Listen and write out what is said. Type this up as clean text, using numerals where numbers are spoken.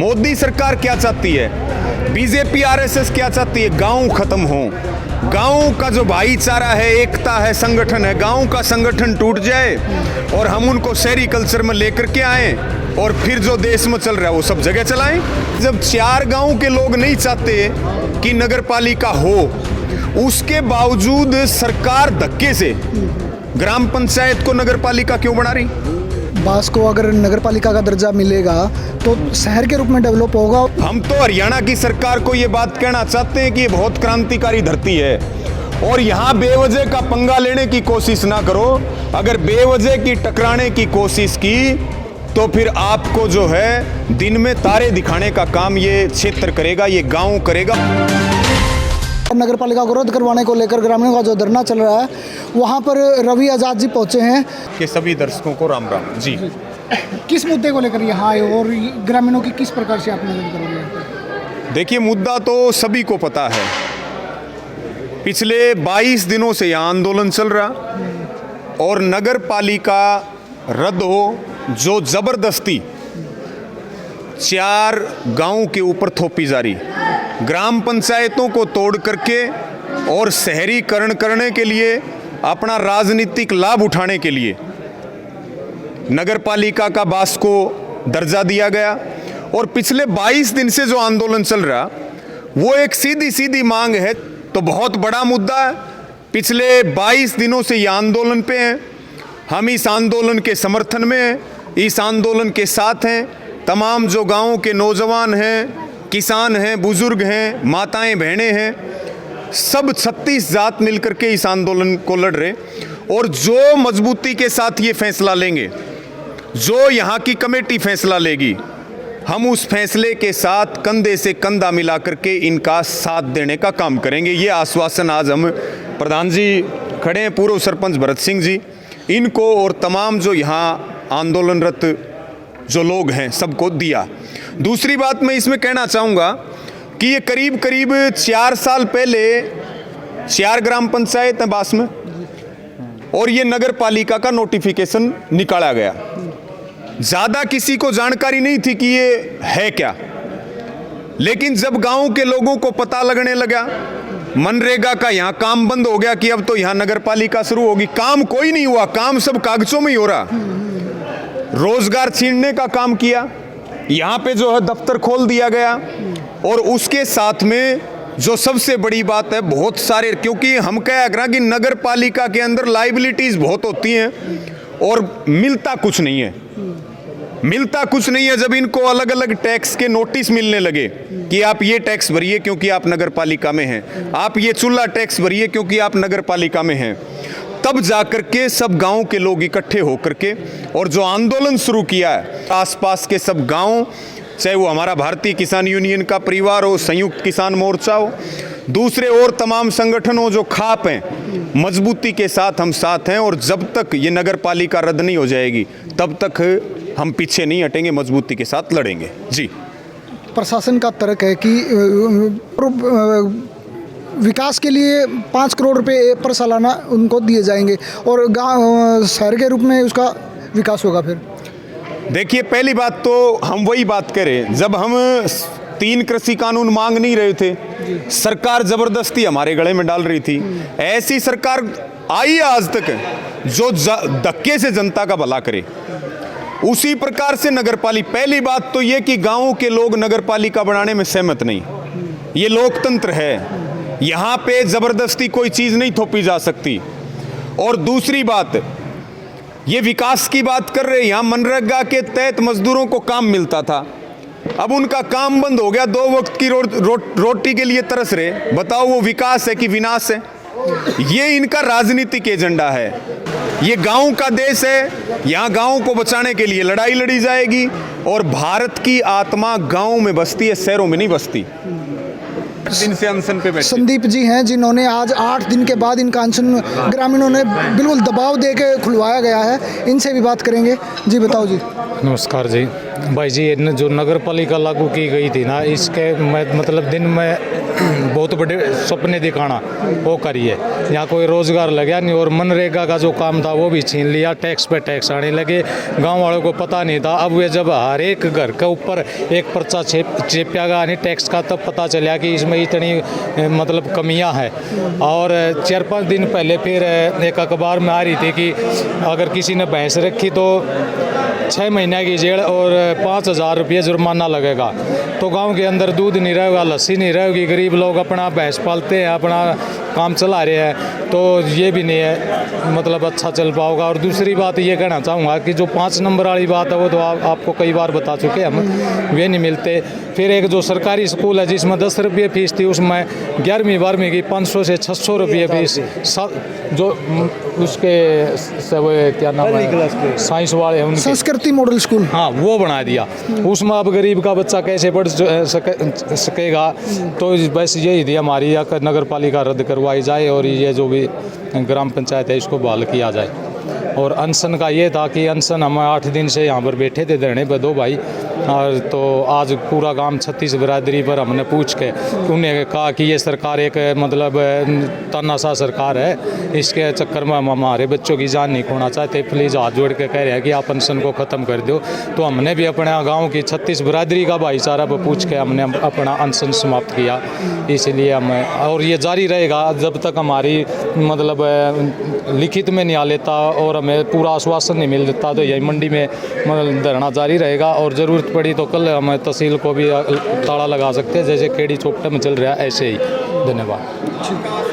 मोदी सरकार क्या चाहती है, बीजेपी आरएसएस क्या चाहती है? गांव खत्म हो, गांव का जो भाईचारा है, एकता है, संगठन है, गांव का संगठन टूट जाए और हम उनको शहरी कल्चर में लेकर के आए और फिर जो देश में चल रहा है वो सब जगह चलाएं। जब 4 गांव के लोग नहीं चाहते कि नगर पालिका हो, उसके बावजूद सरकार धक्के से ग्राम पंचायत को नगर पालिका क्यों बना रही? बास को अगर नगर पालिका का दर्जा मिलेगा तो शहर के रूप में डेवलप होगा। हम तो हरियाणा की सरकार को ये बात कहना चाहते हैं कि ये बहुत क्रांतिकारी धरती है और यहाँ बेवजह का पंगा लेने की कोशिश ना करो। अगर बेवजह की टकराने की कोशिश की तो फिर आपको जो है दिन में तारे दिखाने का काम ये क्षेत्र करेगा, ये गांव करेगा। नगर पालिका को रद्द करवाने को लेकर ग्रामीणों का जो धरना चल रहा है, वहाँ पर रवि आजाद जी पहुँचे हैं। कि सभी दर्शकों को राम राम जी। किस मुद्दे को लेकर यहाँ आए और ग्रामीणों की किस प्रकार से आप मदद करोगे? देखिए, मुद्दा तो सभी को पता है। पिछले 22 दिनों से यहाँ आंदोलन चल रहा और नगर पालिका रद्द हो, जो जबरदस्ती 4 गांव के ऊपर थोपी जा रही, ग्राम पंचायतों को तोड़ करके और शहरीकरण करने के लिए, अपना राजनीतिक लाभ उठाने के लिए नगर पालिका का बास को दर्जा दिया गया। और पिछले 22 दिन से जो आंदोलन चल रहा वो एक सीधी सीधी मांग है, तो बहुत बड़ा मुद्दा है। पिछले 22 दिनों से ये आंदोलन पे हैं, हम इस आंदोलन के समर्थन में हैं, इस आंदोलन के साथ हैं। तमाम जो गाँव के नौजवान हैं, किसान हैं, बुजुर्ग हैं, माताएं बहनें हैं, सब 36 जात मिलकर के इस आंदोलन को लड़ रहे। और जो मजबूती के साथ ये फैसला लेंगे, जो यहाँ की कमेटी फैसला लेगी, हम उस फैसले के साथ कंधे से कंधा मिला करके इनका साथ देने का काम करेंगे। ये आश्वासन आज हम प्रधान जी खड़े हैं, पूर्व सरपंच भरत सिंह जी, इनको और तमाम जो यहाँ आंदोलनरत जो लोग हैं सबको दिया। दूसरी बात मैं इसमें कहना चाहूँगा कि ये करीब करीब 4 साल पहले 4 ग्राम पंचायत हैं बास में और ये नगर पालिका का नोटिफिकेशन निकाला गया। ज़्यादा किसी को जानकारी नहीं थी कि ये है क्या, लेकिन जब गांव के लोगों को पता लगने लगा, मनरेगा का यहाँ काम बंद हो गया कि अब तो यहाँ नगर पालिका शुरू होगी। काम कोई नहीं हुआ, काम सब कागजों में ही हो रहा। रोजगार छीनने का काम किया, यहाँ पे जो है दफ्तर खोल दिया गया। और उसके साथ में जो सबसे बड़ी बात है, बहुत सारे, क्योंकि हम कह रहे कि नगर पालिका के अंदर लाइबिलिटीज बहुत होती हैं और मिलता कुछ नहीं है, मिलता कुछ नहीं है। जब इनको अलग अलग टैक्स के नोटिस मिलने लगे कि आप ये टैक्स भरिए क्योंकि आप नगर पालिका में हैं, आप ये चूल्हा टैक्स भरिए क्योंकि आप नगर पालिका में हैं, तब जाकर के सब गांव के लोग इकट्ठे होकर के और जो आंदोलन शुरू किया है, आसपास के सब गांव, चाहे वो हमारा भारतीय किसान यूनियन का परिवार हो, संयुक्त किसान मोर्चा हो, दूसरे और तमाम संगठन हो जो खाप हैं, मजबूती के साथ हम साथ हैं। और जब तक ये नगर पालिका रद्द नहीं हो जाएगी तब तक हम पीछे नहीं हटेंगे, मजबूती के साथ लड़ेंगे जी। प्रशासन का तर्क है कि विकास के लिए 5 करोड़ रुपए पर सालाना उनको दिए जाएंगे और गाँव शहर के रूप में उसका विकास होगा। फिर देखिए, पहली बात तो हम वही बात करें, जब हम 3 कृषि कानून मांग नहीं रहे थे, सरकार जबरदस्ती हमारे गले में डाल रही थी। ऐसी सरकार आई आज तक जो धक्के से जनता का भला करे। उसी प्रकार से नगर पालिका, पहली बात तो ये कि गांवों के लोग नगर पालिका बनाने में सहमत नहीं, ये लोकतंत्र है, यहाँ पे जबरदस्ती कोई चीज नहीं थोपी जा सकती। और दूसरी बात, ये विकास की बात कर रहे हैं, यहाँ मनरेगा के तहत मजदूरों को काम मिलता था, अब उनका काम बंद हो गया, 2 वक्त की रोटी के लिए तरस रहे। बताओ वो विकास है कि विनाश है? ये इनका राजनीतिक एजेंडा है। ये गांव का देश है, यहाँ गांव को बचाने के लिए लड़ाई लड़ी जाएगी। और भारत की आत्मा गांव में बसती है, शहरों में नहीं बसती। दिन से अनशन पे बैठे संदीप जी हैं, जिन्होंने आज 8 दिन के बाद इनका अनशन ग्रामीणों ने बिल्कुल दबाव दे के खुलवाया गया है। इनसे भी बात करेंगे। जी बताओ जी। नमस्कार जी। भाई जी, ये जो नगर पालिका लागू की गई थी ना, इसके मतलब दिन में बहुत बड़े सपने दिखाना वो करिए। यहाँ कोई रोज़गार लगा नहीं और मनरेगा का जो काम था वो भी छीन लिया, टैक्स पे टैक्स आने लगे। गांव वालों को पता नहीं था। अब वे जब हर एक घर के ऊपर एक पर्चा चेपिया गया नहीं टैक्स का, तब पता चला कि इसमें इतनी मतलब कमियां हैं। और 4-5 दिन पहले फिर एक अखबार में आ रही थी कि अगर किसी ने भैंस रखी तो 6 महीने की जेल और 5,000 रुपये जुर्माना लगेगा। तो गांव के अंदर दूध नहीं रहेगा, लस्सी नहीं रहेगी, गरीब लोग अपना भैंस पालते हैं, अपना काम चला रहे हैं, तो ये भी नहीं है मतलब अच्छा चल पाओगा। और दूसरी बात ये कहना चाहूँगा कि जो 5 नंबर वाली बात है वो तो आपको कई बार बता चुके हैं हम, वे नहीं मिलते। फिर एक जो सरकारी स्कूल है जिसमें 10 रुपये फीस थी, उसमें 11वीं 12वीं की 500 से 600 रुपये फीस। जो उसके सब क्या नाम है साइंस वाले हैं उनके, संस्कृति मॉडल स्कूल, हाँ वो बना दिया। उसमें अब गरीब का बच्चा कैसे पढ़ सकेगा। तो बस यही थी हमारी, या नगर पालिका रद्द करवाई जाए और ये जो भी ग्राम पंचायत है इसको बहाल किया जाए। और अनशन का ये था कि अनशन हम 8 दिन से यहाँ पर बैठे थे धरने पर 2 भाई। और तो आज पूरा गांव 36 बिरादरी पर हमने पूछ के उन्हें कहा कि ये सरकार एक मतलब तानाशाह सरकार है, इसके चक्कर में हम हमारे बच्चों की जान नहीं खोना चाहते। प्लीज़ हाथ जोड़ के कह रहे हैं कि आप अनशन को ख़त्म कर दो। तो हमने भी अपने गाँव की 36 बिरादरी का भाईचारा पर पूछ के हमने अपना अनशन समाप्त किया। इसलिए हम, और ये जारी रहेगा जब तक हमारी मतलब लिखित में नहीं आ लेता और हमें पूरा आश्वासन नहीं मिल देता, तो यही मंडी में मतलब धरना जारी रहेगा। और ज़रूरत पड़ी तो कल हम तहसील को भी ताला लगा सकते हैं, जैसे केडी चौपटा में चल रहा है ऐसे ही। धन्यवाद।